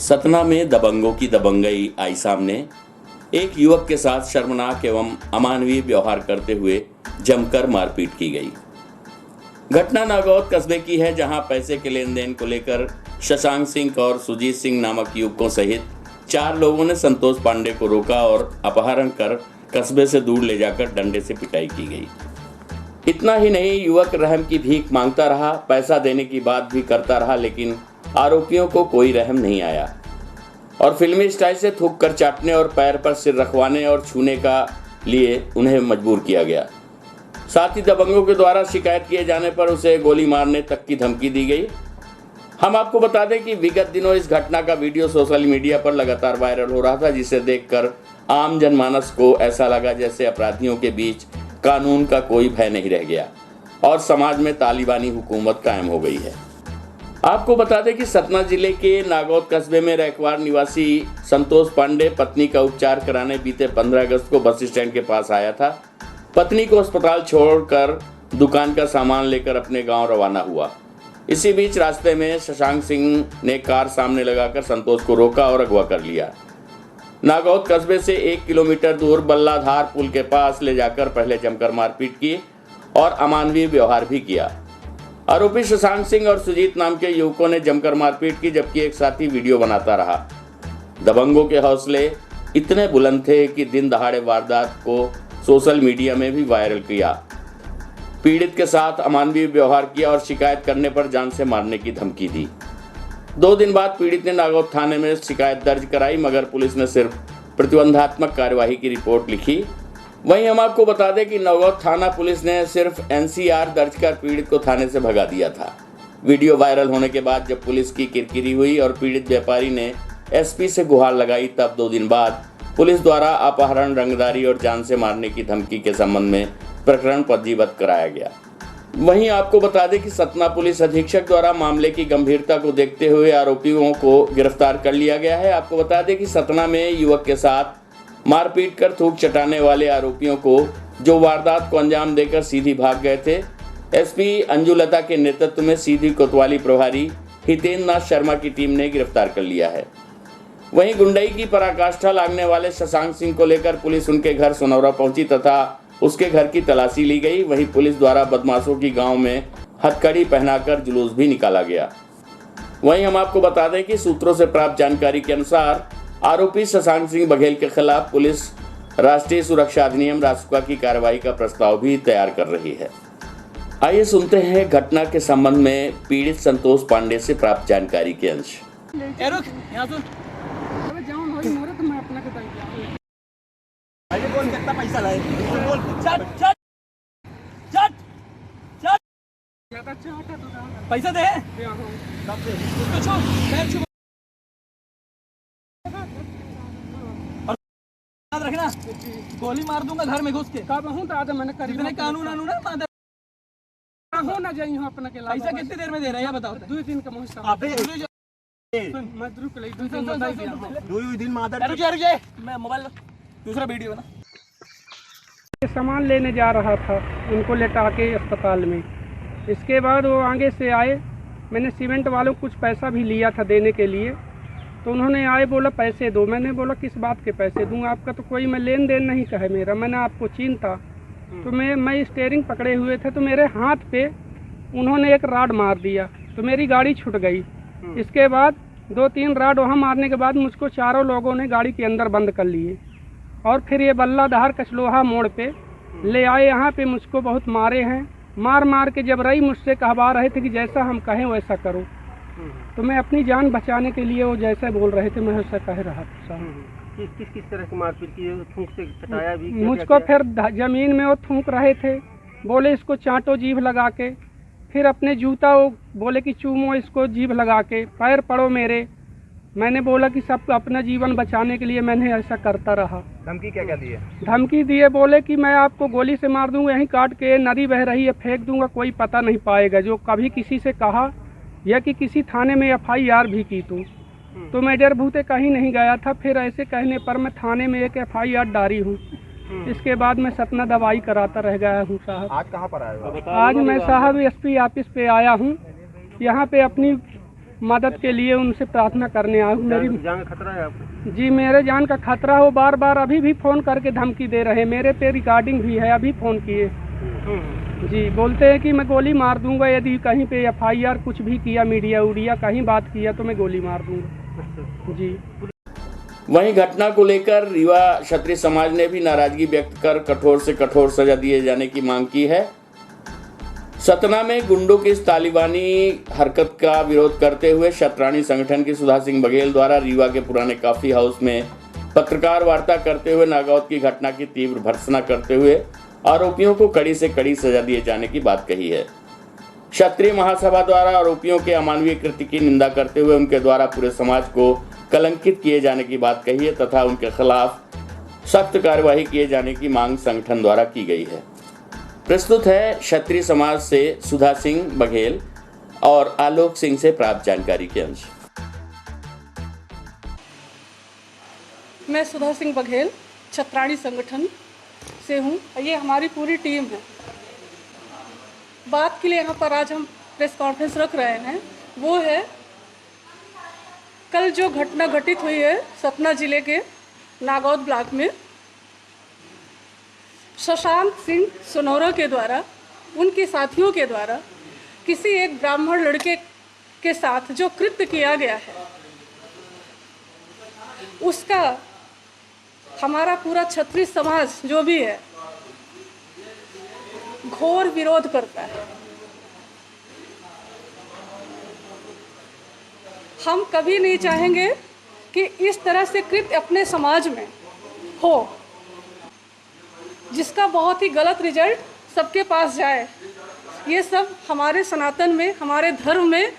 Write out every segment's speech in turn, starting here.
सतना में दबंगों की दबंगई आई सामने। एक युवक के साथ शर्मनाक एवं अमानवीय व्यवहार करते हुए जमकर मारपीट की गई। घटना नागौद कस्बे की है, जहां पैसे के लेन देन को लेकर शशांक सिंह और सुजीत सिंह नामक युवकों सहित 4 लोगों ने संतोष पांडे को रोका और अपहरण कर कस्बे से दूर ले जाकर डंडे से पिटाई की गई। इतना ही नहीं, युवक रहम की भीख मांगता रहा, पैसा देने की बात भी करता रहा, लेकिन आरोपियों को कोई रहम नहीं आया और फिल्मी स्टाइल से थूक कर चाटने और पैर पर सिर रखवाने और छूने का लिए उन्हें मजबूर किया गया। साथ ही दबंगों के द्वारा शिकायत किए जाने पर उसे गोली मारने तक की धमकी दी गई। हम आपको बता दें कि विगत दिनों इस घटना का वीडियो सोशल मीडिया पर लगातार वायरल हो रहा था, जिसे देखकर आम जनमानस को ऐसा लगा जैसे अपराधियों के बीच कानून का कोई भय नहीं रह गया और समाज में तालिबानी हुकूमत कायम हो गई है। आपको बता दें कि सतना जिले के नागौद कस्बे में रैकवार निवासी संतोष पांडे पत्नी का उपचार कराने बीते 15 अगस्त को बस स्टैंड के पास आया था। पत्नी को अस्पताल छोड़कर दुकान का सामान लेकर अपने गांव रवाना हुआ। इसी बीच रास्ते में शशांक सिंह ने कार सामने लगाकर संतोष को रोका और अगवा कर लिया। नागौद कस्बे से 1 किलोमीटर दूर बल्लाधार पुल के पास ले जाकर पहले जमकर मारपीट की और अमानवीय व्यवहार भी किया। आरोपी शशांक सिंह और सुजीत नाम के युवकों ने जमकर मारपीट की, जबकि एक साथी वीडियो बनाता रहा। दबंगों के हौसले इतने बुलंद थे कि दिन दहाड़े वारदात को सोशल मीडिया में भी वायरल किया। पीड़ित के साथ अमानवीय व्यवहार किया और शिकायत करने पर जान से मारने की धमकी दी। 2 दिन बाद पीड़ित ने नागौद थाने में शिकायत दर्ज कराई, मगर पुलिस ने सिर्फ प्रतिबंधात्मक कार्यवाही की रिपोर्ट लिखी। वहीं हम आपको बता दें कि नागौद थाना पुलिस ने सिर्फ एनसीआर दर्ज कर पीड़ित को थाने से भगा दिया था। वीडियो वायरल होने के बाद जब पुलिस की किरकिरी हुई और पीड़ित व्यापारी ने एसपी से गुहार लगाई, तब 2 दिन बाद पुलिस द्वारा अपहरण, रंगदारी और जान से मारने की धमकी के संबंध में प्रकरण पंजीबद्ध कराया गया। वहीं आपको बता दें कि सतना पुलिस अधीक्षक द्वारा मामले की गंभीरता को देखते हुए आरोपियों को गिरफ्तार कर लिया गया है। आपको बता दें कि सतना में युवक के साथ मारपीट कर थूक चटाने वाले आरोपियों को, जो वारदात को अंजाम देकर सीधी भाग गए थे, एसपी अंजुलता के नेतृत्व में सीधी कोतवाली प्रभारी हितेंद्र नाथ शर्मा की टीम ने गिरफ्तार कर लिया है। वहीं गुंडई की पराकाष्ठा लागने वाले शशांक सिंह को लेकर पुलिस उनके घर सोनौरा पहुंची तथा उसके घर की तलाशी ली गई। वहीं पुलिस द्वारा बदमाशों की गांव में हथकड़ी पहनाकर जुलूस भी निकाला गया। वहीं हम आपको बता दें कि सूत्रों से प्राप्त जानकारी के अनुसार आरोपी शशांक सिंह बघेल के खिलाफ पुलिस राष्ट्रीय सुरक्षा अधिनियम रासुका की कार्रवाई का प्रस्ताव भी तैयार कर रही है। आइए सुनते हैं घटना के संबंध में पीड़ित संतोष पांडे से प्राप्त जानकारी के अंश। पैसा लाए पैसा दे रखना, गोली मार दूंगा घर में घुस के। मैंने कानून ना जाई हूं अपना के पैसा कितनी देर में दे रहा है बताओ। 2 दिन का मौसम मैं मोबाइल दूसरा वीडियो बना। सामान लेने जा रहा था, उनको लेटा के अस्पताल में। इसके बाद वो आगे से आए, मैंने सीमेंट वालों को कुछ पैसा भी लिया था देने के लिए, तो उन्होंने आए बोला पैसे दो। मैंने बोला किस बात के पैसे दूँ, आपका तो कोई मैं लेन देन नहीं कहे मेरा, मैंने आपको चीनता। तो मैं स्टीयरिंग पकड़े हुए थे, तो मेरे हाथ पे उन्होंने एक राड मार दिया, तो मेरी गाड़ी छूट गई। इसके बाद 2-3 राड वहाँ मारने के बाद मुझको 4 लोगों ने गाड़ी के अंदर बंद कर लिए और फिर ये बल्लाधार कचलोहा मोड़ पे ले आए। यहाँ पे मुझको बहुत मारे हैं। मार के जब रही मुझसे कहवा रहे थे कि जैसा हम कहें वैसा करो, तो मैं अपनी जान बचाने के लिए वो जैसा बोल रहे थे मैं वैसा कह रहा था। किस तरह की मारपीट की? थूक से चटाया भी? मुझको फिर जमीन में वो थूक रहे थे, बोले इसको चाटो जीभ लगा के, फिर अपने जूता वो बोले कि चूमो इसको जीभ लगा के, पैर पड़ो मेरे। मैंने बोला कि सब अपना जीवन बचाने के लिए मैंने ऐसा करता रहा। धमकी क्या दी है? धमकी दिए, बोले कि मैं आपको गोली से मार दूंगा, यहीं काट के नदी बह रही है फेंक दूंगा, कोई पता नहीं पाएगा। जो कभी किसी से कहा या कि किसी थाने में FIR भी की तो मैं डर भूते कहीं नहीं गया था। फिर ऐसे कहने पर मैं थाने में एक FIR डाली हूँ। इसके बाद मैं सतना दवाई कराता रह गया हूँ साहब। आज कहाँ पर आए हो? आज मैं साहब SP ऑफिस पे आया हूँ। यहाँ पे अपनी मदद के लिए उनसे प्रार्थना करने आया हूँ। मेरी जान का खतरा है आपको? जी मेरे जान का खतरा हो, बार बार अभी भी फ़ोन करके धमकी दे रहे हैं। मेरे पे रिकॉर्डिंग भी है, अभी फ़ोन किए जी, बोलते हैं कि मैं गोली मार दूंगा यदि कहीं पे FIR कुछ भी किया, मीडिया उड़िया कहीं बात किया तो मैं गोली मार दूंगा जी। वहीं घटना को लेकर रीवा क्षत्रिय समाज ने भी नाराजगी व्यक्त कर कठोर से कठोर सजा दिए जाने की मांग की है। सतना में गुंडों की इस तालिबानी हरकत का विरोध करते हुए क्षत्राणी संगठन की सुधा सिंह बघेल द्वारा रीवा के पुराने कॉफी हाउस में पत्रकार वार्ता करते हुए नागौद की घटना की तीव्र भर्त्सना करते हुए आरोपियों को कड़ी से कड़ी सजा दिए जाने की बात कही है। क्षत्रिय महासभा द्वारा आरोपियों के अमानवीय कृत्य की निंदा करते हुए उनके द्वारा पूरे समाज को कलंकित किए जाने की बात कही है तथा उनके खिलाफ सख्त कार्यवाही किए जाने की मांग संगठन द्वारा की गई है। प्रस्तुत है क्षत्रिय समाज से सुधा सिंह बघेल और आलोक सिंह से प्राप्त जानकारी के अंश। मैं सुधा सिंह बघेल क्षत्राणी संगठन से हूँ। ये हमारी पूरी टीम है। बात के लिए यहाँ पर आज हम प्रेस कॉन्फ्रेंस रख रहे हैं वो है कल जो घटना घटित हुई है सतना जिले के नागौद ब्लॉक में शशांक सिंह सोनौरा के द्वारा उनके साथियों के द्वारा किसी एक ब्राह्मण लड़के के साथ जो कृत्य किया गया है उसका हमारा पूरा क्षत्रिय समाज जो भी है घोर विरोध करता है। हम कभी नहीं चाहेंगे कि इस तरह से कृत्य अपने समाज में हो जिसका बहुत ही गलत रिजल्ट सबके पास जाए। ये सब हमारे सनातन में, हमारे धर्म में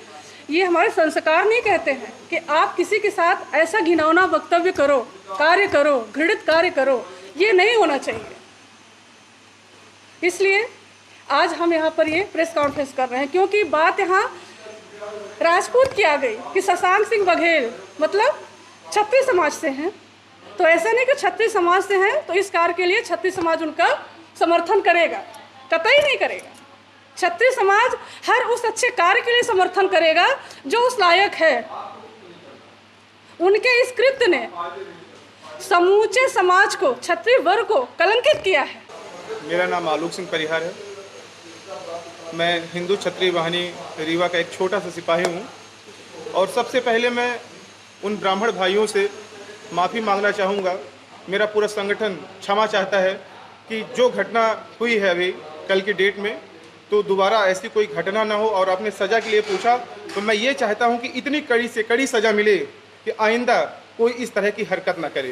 ये हमारे संस्कार नहीं कहते हैं कि आप किसी के साथ ऐसा घिनौना वक्तव्य करो, कार्य करो, घृणित कार्य करो, ये नहीं होना चाहिए। इसलिए आज हम यहाँ पर ये प्रेस कॉन्फ्रेंस कर रहे हैं क्योंकि बात यहाँ राजपूत की आ गई कि शशांक सिंह बघेल मतलब क्षत्रिय समाज से हैं, तो ऐसा नहीं कि क्षत्रिय समाज से हैं तो इस कार्य के लिए क्षत्रिय समाज उनका समर्थन करेगा, कतई नहीं करेगा। क्षत्रिय समाज हर उस अच्छे कार्य के लिए समर्थन करेगा जो उस लायक है। उनके इस कृत्य ने समूचे समाज को, क्षत्रिय वर्ग को कलंकित किया है। मेरा नाम आलोक सिंह परिहार है। मैं हिंदू क्षत्रिय वाहिनी रीवा का एक छोटा सा सिपाही हूँ और सबसे पहले मैं उन ब्राह्मण भाइयों से माफ़ी मांगना चाहूँगा। मेरा पूरा संगठन क्षमा चाहता है कि जो घटना हुई है अभी कल की डेट में तो दोबारा ऐसी कोई घटना ना हो। और आपने सज़ा के लिए पूछा तो मैं ये चाहता हूँ कि इतनी कड़ी से कड़ी सज़ा मिले कि आइंदा कोई इस तरह की हरकत ना करे।